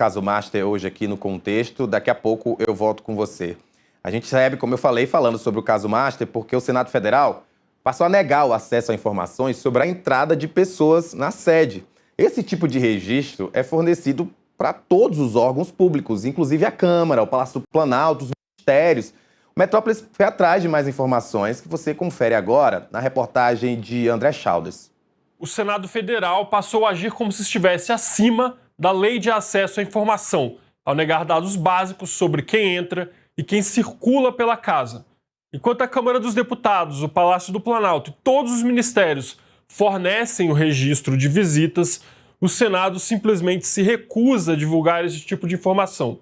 Caso Master hoje aqui no Contexto. Daqui a pouco eu volto com você. A gente recebe, como eu falei, falando sobre o caso Master, porque o Senado Federal passou a negar o acesso a informações sobre a entrada de pessoas na sede. Esse tipo de registro é fornecido para todos os órgãos públicos, inclusive a Câmara, o Palácio do Planalto, os ministérios. O Metrópolis foi atrás de mais informações que você confere agora na reportagem de André Chaldes. O Senado Federal passou a agir como se estivesse acima da Lei de Acesso à Informação, ao negar dados básicos sobre quem entra e quem circula pela casa. Enquanto a Câmara dos Deputados, o Palácio do Planalto e todos os ministérios fornecem o registro de visitas, o Senado simplesmente se recusa a divulgar esse tipo de informação.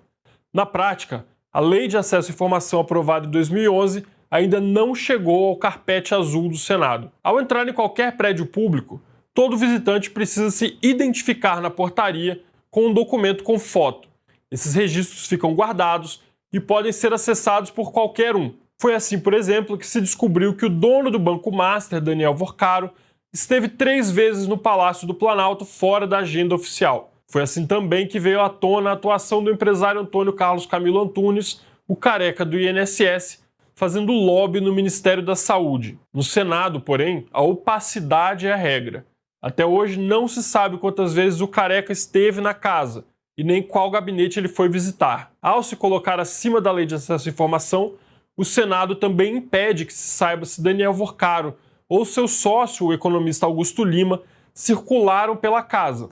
Na prática, a Lei de Acesso à Informação aprovada em 2011 ainda não chegou ao carpete azul do Senado. Ao entrar em qualquer prédio público, todo visitante precisa se identificar na portaria com um documento com foto. Esses registros ficam guardados e podem ser acessados por qualquer um. Foi assim, por exemplo, que se descobriu que o dono do Banco Master, Daniel Vorcaro, esteve 3 vezes no Palácio do Planalto fora da agenda oficial. Foi assim também que veio à tona a atuação do empresário Antônio Carlos Camilo Antunes, o careca do INSS, fazendo lobby no Ministério da Saúde. No Senado, porém, a opacidade é a regra. Até hoje não se sabe quantas vezes o careca esteve na casa e nem qual gabinete ele foi visitar. Ao se colocar acima da Lei de Acesso à Informação, o Senado também impede que se saiba se Daniel Vorcaro ou seu sócio, o economista Augusto Lima, circularam pela casa.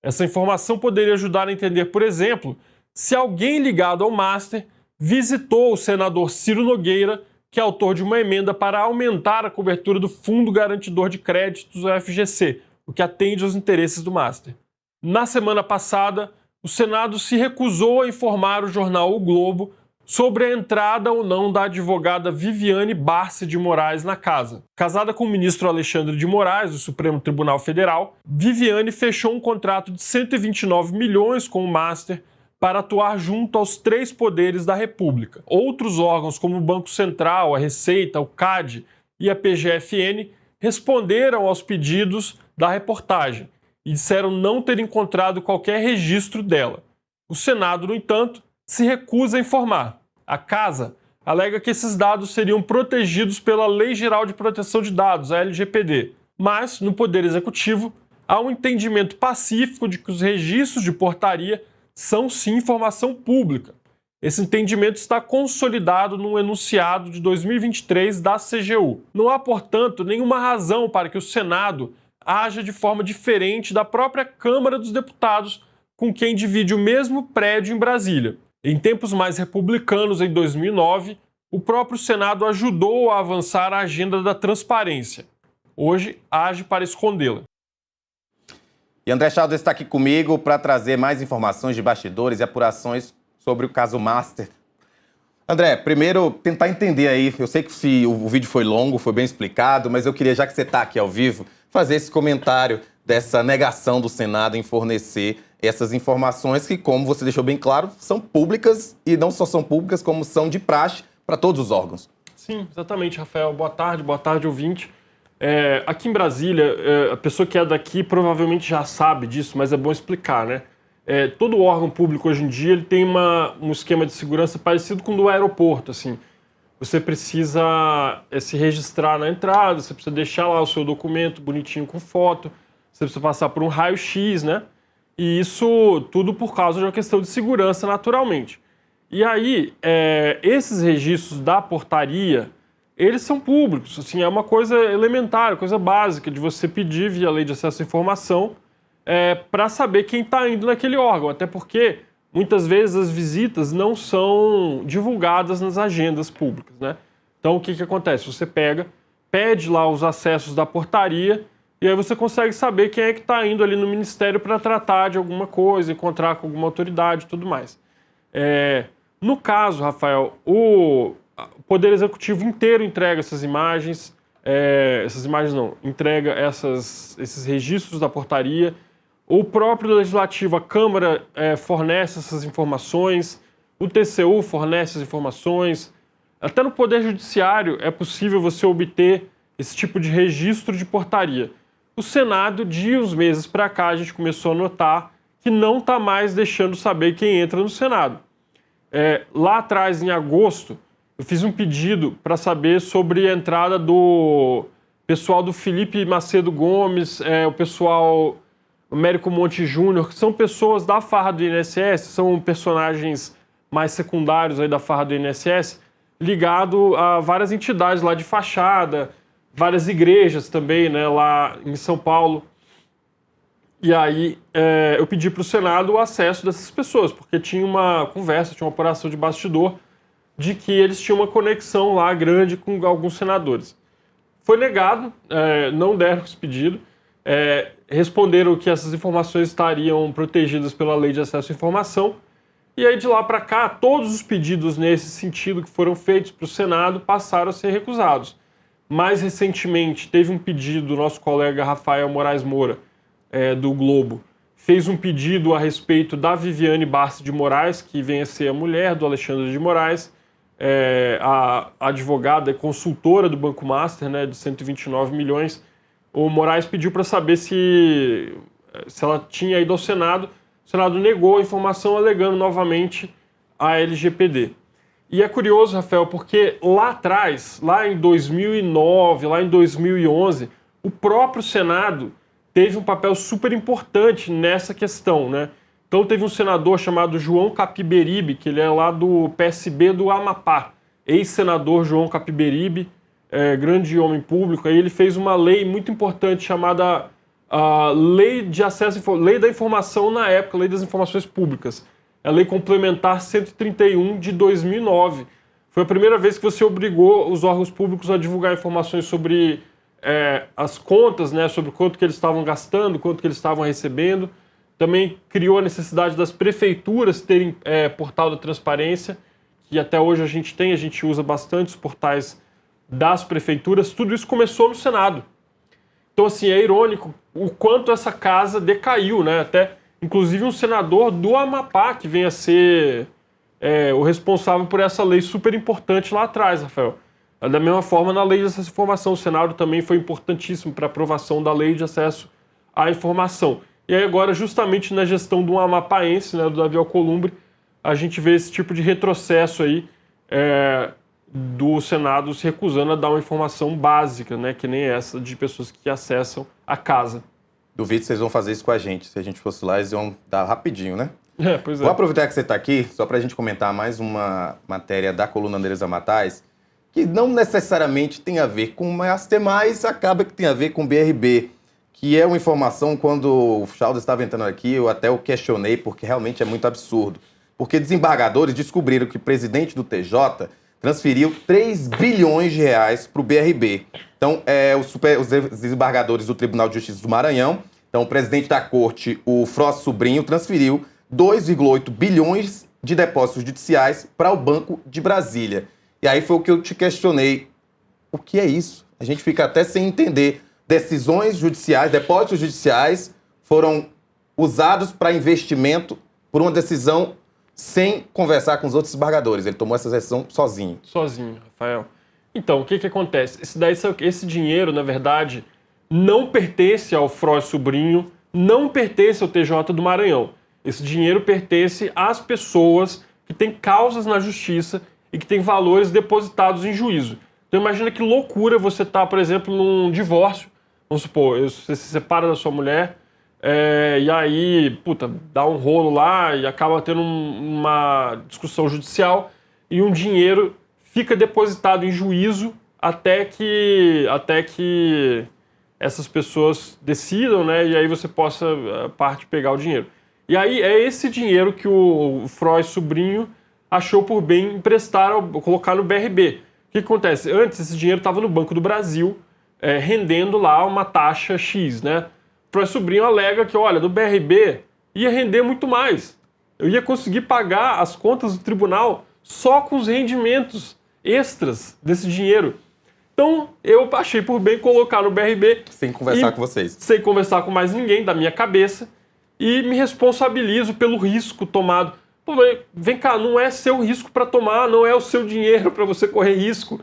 Essa informação poderia ajudar a entender, por exemplo, se alguém ligado ao Master visitou o senador Ciro Nogueira, que é autor de uma emenda para aumentar a cobertura do Fundo Garantidor de Créditos, o FGC, o que atende aos interesses do Master. Na semana passada, o Senado se recusou a informar o jornal O Globo sobre a entrada ou não da advogada Viviane Barce de Moraes na casa. Casada com o ministro Alexandre de Moraes, do Supremo Tribunal Federal, Viviane fechou um contrato de 129 milhões com o Master para atuar junto aos 3 poderes da República. Outros órgãos, como o Banco Central, a Receita, o CAD e a PGFN, responderam aos pedidos da reportagem e disseram não ter encontrado qualquer registro dela. O Senado, no entanto, se recusa a informar. A Casa alega que esses dados seriam protegidos pela Lei Geral de Proteção de Dados, a LGPD. Mas, no Poder Executivo, há um entendimento pacífico de que os registros de portaria são sim informação pública. Esse entendimento está consolidado no enunciado de 2023 da CGU. Não há, portanto, nenhuma razão para que o Senado haja de forma diferente da própria Câmara dos Deputados, com quem divide o mesmo prédio em Brasília. Em tempos mais republicanos, em 2009, o próprio Senado ajudou a avançar a agenda da transparência. Hoje, age para escondê-la. E André Chaldes está aqui comigo para trazer mais informações de bastidores e apurações sobre o caso Master. André, primeiro tentar entender aí, eu sei que o vídeo foi longo, foi bem explicado, mas eu queria, já que você está aqui ao vivo, fazer esse comentário dessa negação do Senado em fornecer essas informações que, como você deixou bem claro, são públicas e não só são públicas, como são de praxe para todos os órgãos. Sim, exatamente, Rafael. Boa tarde, ouvinte. Aqui em Brasília, a pessoa que é daqui provavelmente já sabe disso, mas é bom explicar, né? Todo órgão público hoje em dia ele tem um esquema de segurança parecido com o do aeroporto, assim. Você precisa se registrar na entrada, você precisa deixar lá o seu documento bonitinho com foto, você precisa passar por um raio-x, né? E isso tudo por causa de uma questão de segurança, naturalmente. E aí, esses registros da portaria, eles são públicos, assim, é uma coisa elementar, coisa básica de você pedir via Lei de Acesso à Informação para saber quem está indo naquele órgão, até porque muitas vezes as visitas não são divulgadas nas agendas públicas, né? Então, o que acontece? Você pede lá os acessos da portaria e aí você consegue saber quem é que está indo ali no Ministério para tratar de alguma coisa, encontrar com alguma autoridade e tudo mais. No caso, Rafael, o Poder Executivo inteiro entrega essas imagens, entrega esses registros da portaria. O próprio Legislativo, a Câmara, fornece essas informações, o TCU fornece as informações. Até no Poder Judiciário é possível você obter esse tipo de registro de portaria. O Senado, de uns meses para cá, a gente começou a notar que não está mais deixando saber quem entra no Senado. Lá atrás, em agosto, eu fiz um pedido para saber sobre a entrada do pessoal do Felipe Macedo Gomes, o pessoal Américo Monte Júnior, que são pessoas da farra do INSS, são personagens mais secundários aí da farra do INSS, ligado a várias entidades lá de fachada, várias igrejas também, né, lá em São Paulo. E aí eu pedi para o Senado o acesso dessas pessoas, porque tinha uma conversa, tinha uma apuração de bastidor de que eles tinham uma conexão lá grande com alguns senadores. Foi negado, não deram esse pedido, responderam que essas informações estariam protegidas pela Lei de Acesso à Informação, e aí de lá para cá, todos os pedidos nesse sentido que foram feitos para o Senado passaram a ser recusados. Mais recentemente, teve um pedido do nosso colega Rafael Moraes Moura, do Globo, fez um pedido a respeito da Viviane Barça de Moraes, que vem a ser a mulher do Alexandre de Moraes, a advogada e consultora do Banco Master, né, de 129 milhões. O Moraes pediu para saber se ela tinha ido ao Senado. O Senado negou a informação, alegando novamente a LGPD. E é curioso, Rafael, porque lá atrás, lá em 2009, lá em 2011, o próprio Senado teve um papel super importante nessa questão, né? Então teve um senador chamado João Capiberibe, que ele é lá do PSB do Amapá, ex-senador João Capiberibe, grande homem público. Aí ele fez uma lei muito importante chamada Lei de Acesso, Lei da Informação na época, Lei das Informações Públicas. É a Lei Complementar 131 de 2009. Foi a primeira vez que você obrigou os órgãos públicos a divulgar informações sobre as contas, né, sobre quanto que eles estavam gastando, quanto que eles estavam recebendo. Também criou a necessidade das prefeituras terem portal da transparência, que até hoje a gente usa bastante os portais das prefeituras. Tudo isso começou no Senado. Então, assim, é irônico o quanto essa casa decaiu, né? Até, inclusive, um senador do Amapá, que vem a ser o responsável por essa lei super importante lá atrás, Rafael. Da mesma forma, na lei de acesso à informação, o Senado também foi importantíssimo para a aprovação da lei de acesso à informação. E aí agora, justamente na gestão do amapaense, né, do Davi Alcolumbre, a gente vê esse tipo de retrocesso aí do Senado se recusando a dar uma informação básica, né, que nem essa de pessoas que acessam a casa. Duvido que vocês vão fazer isso com a gente. Se a gente fosse lá, eles iam dar rapidinho, né? Pois é. Vou aproveitar que você está aqui, só para a gente comentar mais uma matéria da coluna Andresa Matais, que não necessariamente tem a ver com o AST+, acaba que tem a ver com o BRB, que é uma informação, quando o Chaldo estava entrando aqui, eu até o questionei, porque realmente é muito absurdo. Porque desembargadores descobriram que o presidente do TJ transferiu 3 bilhões de reais para o BRB. Então, os desembargadores do Tribunal de Justiça do Maranhão, então o presidente da corte, o Frost Sobrinho, transferiu 2,8 bilhões de depósitos judiciais para o Banco de Brasília. E aí foi o que eu te questionei. O que é isso? A gente fica até sem entender. Decisões judiciais, depósitos judiciais foram usados para investimento por uma decisão sem conversar com os outros desembargadores. Ele tomou essa decisão sozinho. Sozinho, Rafael. Então, o que acontece? Esse dinheiro, na verdade, não pertence ao Frost Sobrinho, não pertence ao TJ do Maranhão. Esse dinheiro pertence às pessoas que têm causas na justiça e que têm valores depositados em juízo. Então imagina que loucura você tá, por exemplo, num divórcio. Vamos supor, você se separa da sua mulher e aí, dá um rolo lá e acaba tendo uma discussão judicial e um dinheiro fica depositado em juízo até que essas pessoas decidam, né? E aí você possa, a parte, pegar o dinheiro. E aí é esse dinheiro que o Frost Sobrinho achou por bem emprestar, colocar no BRB. O que acontece? Antes, esse dinheiro estava no Banco do Brasil, rendendo lá uma taxa X, né? O Frost Sobrinho alega que, olha, no BRB ia render muito mais. Eu ia conseguir pagar as contas do tribunal só com os rendimentos extras desse dinheiro. Então, eu achei por bem colocar no BRB... Sem conversar com vocês. Sem conversar com mais ninguém, da minha cabeça, e me responsabilizo pelo risco tomado. Pô, vem cá, não é seu risco para tomar, não é o seu dinheiro para você correr risco.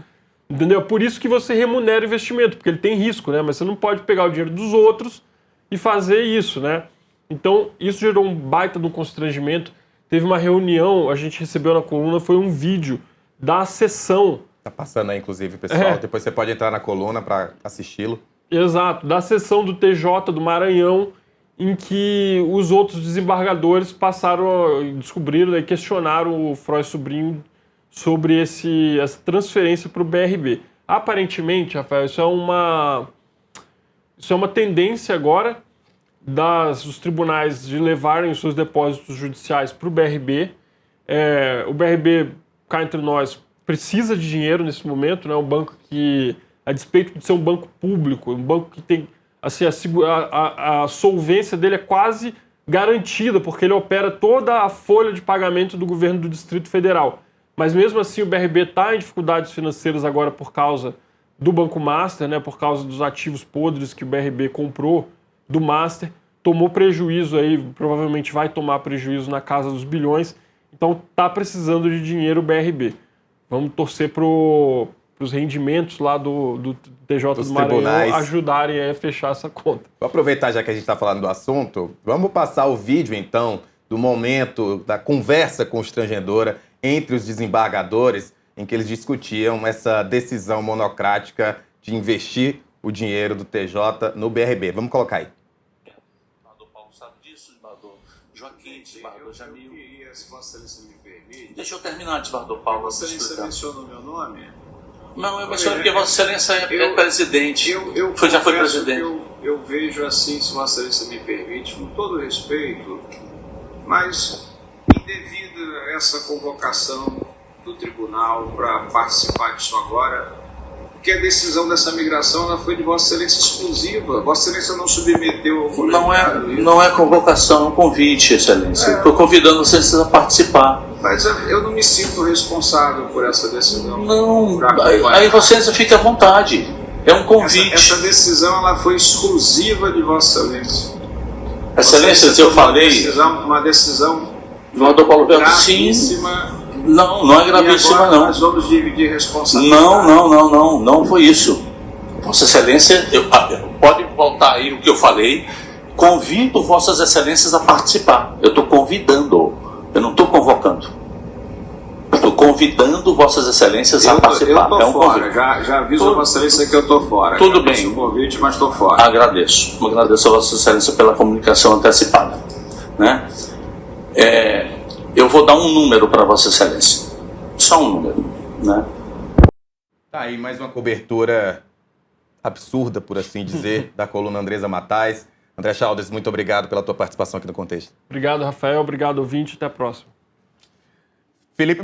Entendeu? Por isso que você remunera o investimento, porque ele tem risco, né? Mas você não pode pegar o dinheiro dos outros e fazer isso, né? Então, isso gerou um baita de um constrangimento. Teve uma reunião, a gente recebeu na coluna, foi um vídeo da sessão. Tá passando aí, inclusive, pessoal. Depois você pode entrar na coluna para assisti-lo. Exato, da sessão do TJ do Maranhão, em que os outros desembargadores descobriram e questionaram o Frois Sobrinho sobre essa transferência para o BRB. Aparentemente, Rafael, isso é uma tendência agora dos tribunais de levarem os seus depósitos judiciais para o BRB. O BRB, cá entre nós, precisa de dinheiro nesse momento, né? Um banco que, a despeito de ser um banco público, um banco que tem assim, a solvência dele é quase garantida, porque ele opera toda a folha de pagamento do governo do Distrito Federal. Mas mesmo assim o BRB está em dificuldades financeiras agora por causa do Banco Master, né, por causa dos ativos podres que o BRB comprou do Master, tomou prejuízo aí, provavelmente vai tomar prejuízo na casa dos bilhões, então está precisando de dinheiro o BRB. Vamos torcer para os rendimentos lá do TJ do Maranhão ajudarem a fechar essa conta. Vou aproveitar, já que a gente está falando do assunto, vamos passar o vídeo, então, do momento da conversa constrangedora entre os desembargadores, em que eles discutiam essa decisão monocrática de investir o dinheiro do TJ no BRB. Vamos colocar aí. Desembargador Paulo sabe disso, desembargador Joaquim, desembargador Jamil. Se Vossa Excelência me permite. Deixa eu terminar, desembargador Paulo. Vossa Excelência menciona o meu nome? Não, eu menciono porque Vossa Excelência é presidente. Já foi presidente. Eu vejo assim, se Vossa Excelência me permite, com todo respeito, mas devido a essa convocação do tribunal para participar disso agora, porque a decisão dessa migração ela foi de Vossa Excelência exclusiva. Vossa Excelência não submeteu ao colegiado. Não é convocação, é um convite, Excelência. Estou convidando vocês a participar. Mas eu não me sinto responsável por essa decisão. Não, aí vocês fiquem à vontade. É um convite. Essa decisão ela foi exclusiva de Vossa Excelência. Excelência, eu falei. Uma decisão Senador Paulo Bento, sim. Não é gravíssima, não. Nós vamos dividir responsabilidade. Não foi isso. Vossa Excelência, pode voltar aí o que eu falei. Convido Vossas Excelências a participar. Eu estou convidando, eu não estou convocando. Estou convidando Vossas Excelências a participar. Eu estou fora, já aviso a Vossa Excelência que eu estou fora. Tudo bem. Um convite, mas estou fora. Agradeço a Vossa Excelência pela comunicação antecipada. Né? Eu vou dar um número para Vossa Excelência. Só um número. Né? Tá aí mais uma cobertura absurda, por assim dizer, da coluna Andresa Matais. André Chaldes, muito obrigado pela tua participação aqui no Contexto. Obrigado, Rafael. Obrigado, ouvinte. Até a próxima.